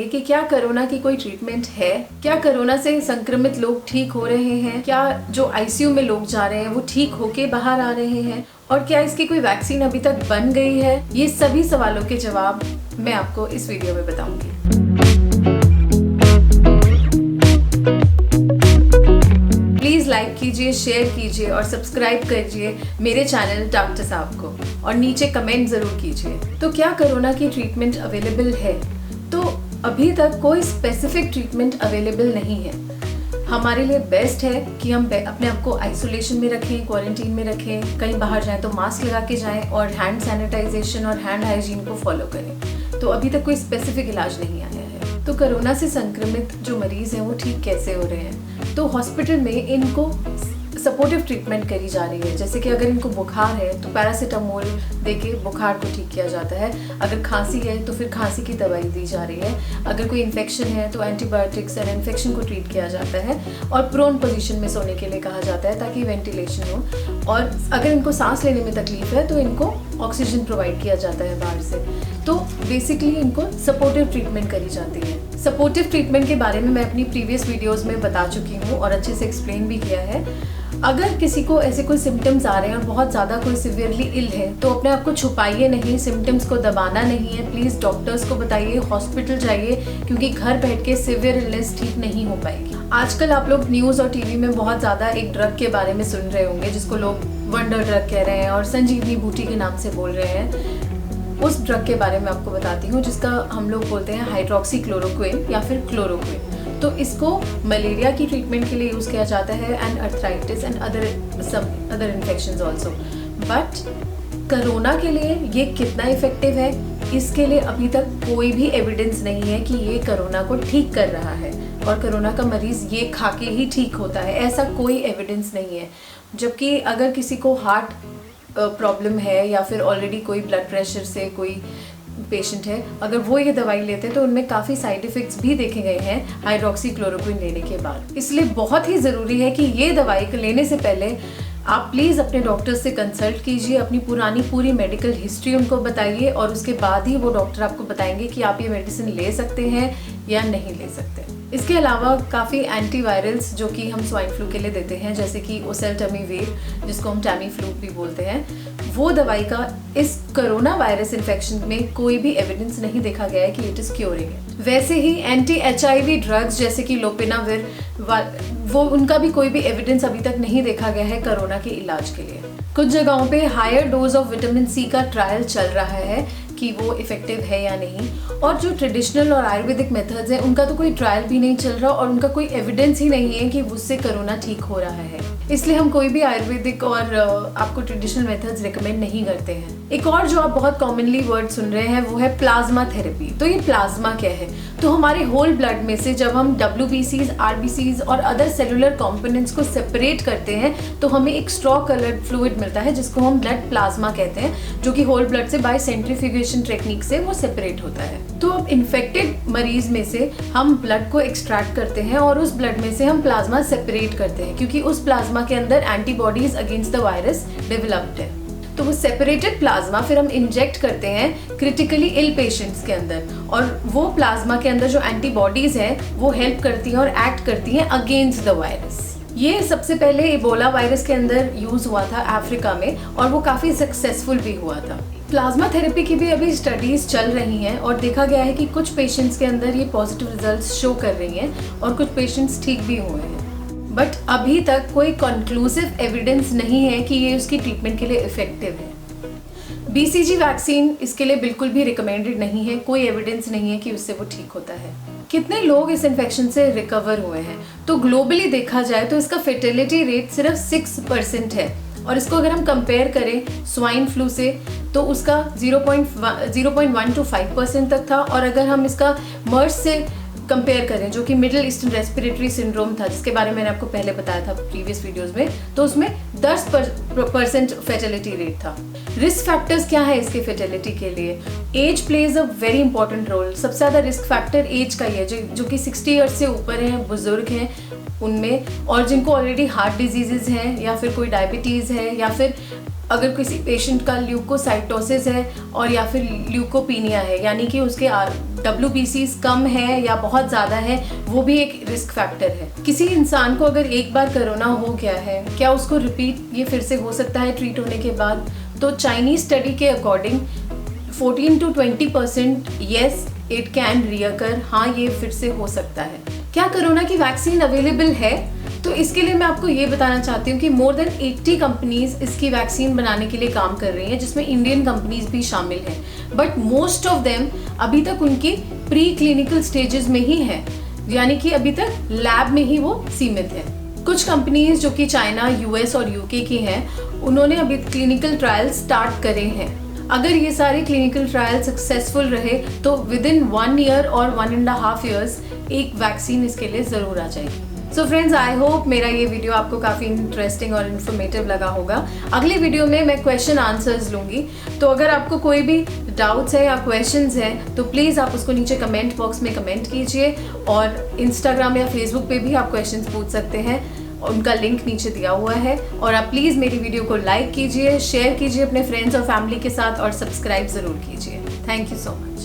कि क्या कोरोना की कोई ट्रीटमेंट है, क्या कोरोना से संक्रमित लोग ठीक हो रहे हैं, क्या जो आईसीयू में लोग जा रहे हैं वो ठीक होके बाहर आ रहे हैं, और क्या इसकी कोई वैक्सीन अभी तक बन गई है। ये सभी सवालों के जवाब मैं आपको इस वीडियो में बताऊंगी। प्लीज लाइक कीजिए, शेयर कीजिए और सब्सक्राइब कीजिए मेरे चैनल डॉक्टर साहब को, और नीचे कमेंट जरूर कीजिए। तो क्या कोरोना की ट्रीटमेंट अवेलेबल है? तो अभी तक कोई स्पेसिफिक ट्रीटमेंट अवेलेबल नहीं है। हमारे लिए बेस्ट है कि हम अपने आप को आइसोलेशन में रखें, क्वारंटीन में रखें, कहीं बाहर जाएं तो मास्क लगा के जाएं और हैंड सैनिटाइजेशन और हैंड हाइजीन को फॉलो करें। तो अभी तक कोई स्पेसिफिक इलाज नहीं आया है। तो कोरोना से संक्रमित जो मरीज हैं वो ठीक कैसे हो रहे हैं? तो हॉस्पिटल में इनको सपोर्टिव ट्रीटमेंट करी जा रही है। जैसे कि अगर इनको बुखार है तो पैरासीटामोल देके बुखार को ठीक किया जाता है। अगर खांसी है तो फिर खांसी की दवाई दी जा रही है। अगर कोई इन्फेक्शन है तो एंटीबायोटिक्स और इन्फेक्शन को ट्रीट किया जाता है, और प्रोन पोजीशन में सोने के लिए कहा जाता है ताकि वेंटिलेशन हो। और अगर इनको सांस लेने में तकलीफ है तो इनको ऑक्सीजन प्रोवाइड किया जाता है बाहर से। तो बेसिकली इनको सपोर्टिव ट्रीटमेंट करी जाती है। सपोर्टिव ट्रीटमेंट के बारे में मैं अपनी प्रीवियस वीडियोज़ में बता चुकी हूँ और अच्छे से एक्सप्लेन भी किया है। अगर किसी को ऐसे कोई सिम्टम्स आ रहे हैं और बहुत ज़्यादा कोई सिवियरली इल है तो अपने आप को छुपाइए नहीं, सिम्टम्स को दबाना नहीं है। प्लीज़ डॉक्टर्स को बताइए, हॉस्पिटल जाइए, क्योंकि घर बैठ के सिवियर इलनेस ठीक नहीं हो पाएगी। आजकल आप लोग न्यूज़ और टीवी में बहुत ज़्यादा एक ड्रग के बारे में सुन रहे होंगे जिसको लोग वंडर ड्रग कह रहे हैं और संजीवनी बूटी के नाम से बोल रहे हैं। उस ड्रग के बारे में आपको बताती हूँ जिसका हम लोग बोलते हैं हाइड्रोक्सीक्लोरोक्विन या फिर क्लोरोक्विन। तो इसको मलेरिया की ट्रीटमेंट के लिए यूज़ किया जाता है, and arthritis and other infections also. But corona के लिए ये कितना इफेक्टिव है, इसके लिए अभी तक कोई भी एविडेंस नहीं है कि ये कोरोना को ठीक कर रहा है और कोरोना का मरीज़ ये खा के ही ठीक होता है, ऐसा कोई एविडेंस नहीं है। जबकि अगर किसी को हार्ट प्रॉब्लम है या फिर ऑलरेडी कोई ब्लड प्रेशर से कोई पेशेंट है, अगर वो ये दवाई लेते हैं तो उनमें काफ़ी साइड इफ़ेक्ट्स भी देखे गए हैं हाइड्रोक्सीक्लोरोक्विन लेने के बाद। इसलिए बहुत ही ज़रूरी है कि ये दवाई लेने से पहले आप प्लीज़ अपने डॉक्टर से कंसल्ट कीजिए, अपनी पूरी मेडिकल हिस्ट्री उनको बताइए, और उसके बाद ही वो डॉक्टर आपको बताएंगे कि आप ये मेडिसिन ले सकते हैं या नहीं ले सकते। इसके अलावा काफ़ी एंटीवायरल्स जो कि हम स्वाइन फ्लू के लिए देते हैं, जैसे कि ओसेल्टामिविर जिसको हम टैमी फ्लू भी बोलते हैं, वो दवाई का इस कोरोना वायरस इन्फेक्शन में कोई भी एविडेंस नहीं देखा गया है कि इट इज़ क्योरिंग है। वैसे ही एंटी HIV ड्रग्स जैसे कि लोपिनाविर, वो उनका भी कोई भी एविडेंस अभी तक नहीं देखा गया है कोरोना के इलाज के लिए। कुछ जगहों पे higher dose of vitamin C का ट्रायल चल रहा है कि वो इफेक्टिव है या नहीं, और जो ट्रेडिशनल और आयुर्वेदिक मेथड्स हैं उनका तो कोई ट्रायल भी नहीं चल रहा और उनका कोई एविडेंस ही नहीं है कि उससे कोरोना ठीक हो रहा है। इसलिए हम कोई भी आयुर्वेदिक और आपको ट्रेडिशनल मेथड्स रिकमेंड नहीं करते हैं। एक और जो आप बहुत कॉमनली वर्ड सुन रहे हैं वो है प्लाज्मा थेरेपी। तो ये प्लाज्मा क्या है? तो हमारे होल ब्लड में से जब हम WBCs, RBCs और अदर सेलुलर कॉम्पोनेंट्स को सेपरेट करते हैं तो हमें एक स्ट्रॉ कलर्ड फ्लूइड मिलता है जिसको हम ब्लड प्लाज्मा कहते हैं, जो कि होल ब्लड से बाय सेंट्रीफ्यूगेशन टेक्निक से वो सेपरेट होता है। तो अब इन्फेक्टेड मरीज में से हम ब्लड को एक्सट्रैक्ट करते हैं और उस ब्लड में से हम प्लाज्मा सेपरेट करते हैं, क्योंकि उस प्लाज्मा के अंदर antibodies against the virus developed है। तो वो सेपरेटेड प्लाज्मा फिर हम इंजेक्ट करते हैं क्रिटिकली इल पेशेंट्स के अंदर, और वो प्लाज्मा के अंदर जो एंटीबॉडीज हैं वो हेल्प करती हैं और एक्ट करती हैं अगेंस्ट द वायरस। ये सबसे पहले इबोला वायरस के अंदर यूज हुआ था अफ्रीका में, और वो काफ़ी सक्सेसफुल भी हुआ था। प्लाज्मा थेरेपी की भी अभी स्टडीज़ चल रही हैं और देखा गया है कि कुछ पेशेंट्स के अंदर ये पॉजिटिव रिजल्ट्स शो कर रही हैं और कुछ पेशेंट्स ठीक भी हुए हैं। बट अभी तक कोई कंक्लूसिव एविडेंस नहीं है कि ये उसकी ट्रीटमेंट के लिए इफेक्टिव है। BCG वैक्सीन इसके लिए बिल्कुल भी रिकमेंडेड नहीं है, कोई एविडेंस नहीं है कि उससे वो ठीक होता है। कितने लोग इस इन्फेक्शन से रिकवर हुए हैं? तो ग्लोबली देखा जाए तो इसका फेटेलिटी रेट सिर्फ 6% है, और इसको अगर हम कंपेयर करें स्वाइन फ्लू से तो उसका 0.1 to 5% तक था, और अगर हम इसका मर्स से कंपेयर करें जो कि मिडिल ईस्टर्न रेस्पिरेटरी सिंड्रोम था जिसके बारे में मैंने आपको पहले बताया था प्रीवियस वीडियोस में, तो उसमें 10% फेटेलिटी रेट था। रिस्क फैक्टर्स क्या है इसके फेटेलिटी के लिए? Age plays a very important role. सबसे ज़्यादा रिस्क फैक्टर एज का ही है, जो कि 60 ईयर्स से ऊपर हैं, बुजुर्ग हैं उनमें, और जिनको ऑलरेडी हार्ट डिजीजेज हैं या फिर कोई डायबिटीज़ है, या फिर अगर किसी पेशेंट का ल्यूकोसाइटोसिस है और या फिर ल्यूकोपीनिया है, यानी कि उसके WBCs कम है या बहुत ज़्यादा है, वो भी एक रिस्क फैक्टर है। किसी इंसान को अगर एक बार कोरोना हो गया है, क्या उसको रिपीट ये फिर से हो सकता है ट्रीट होने के बाद? तो चाइनीज स्टडी के according 14 to 20% yes it can reoccur, हाँ ये फिर से हो सकता है। क्या कोरोना की वैक्सीन अवेलेबल है? तो इसके लिए मैं आपको ये बताना चाहती हूँ कि मोर देन 80 कंपनीज इसकी वैक्सीन बनाने के लिए काम कर रही हैं, जिसमें इंडियन कंपनीज भी शामिल हैं। बट मोस्ट ऑफ देम अभी तक उनकी प्री क्लिनिकल स्टेजेस में ही है, यानी कि अभी तक लैब में ही वो सीमित है। कुछ कंपनीज जो कि चाइना, US और UK की हैं, उन्होंने अभी क्लिनिकल ट्रायल स्टार्ट करे हैं। अगर ये सारे क्लिनिकल ट्रायल सक्सेसफुल रहे तो विद इन 1 ईयर और 1.5 ईयर्स एक वैक्सीन इसके लिए ज़रूर आ जाएगी। सो फ्रेंड्स, आई होप मेरा ये वीडियो आपको काफ़ी इंटरेस्टिंग और इन्फॉर्मेटिव लगा होगा। अगले वीडियो में मैं क्वेश्चन आंसर्स लूँगी, तो अगर आपको कोई भी डाउट्स है या क्वेश्चंस हैं तो प्लीज़ आप उसको नीचे कमेंट बॉक्स में कमेंट कीजिए, और इंस्टाग्राम या फेसबुक पे भी आप क्वेश्चंस पूछ सकते हैं, उनका लिंक नीचे दिया हुआ है। और आप प्लीज़ मेरी वीडियो को लाइक कीजिए, शेयर कीजिए अपने फ्रेंड्स और फैमिली के साथ, और सब्सक्राइब ज़रूर कीजिए। Thank you so much.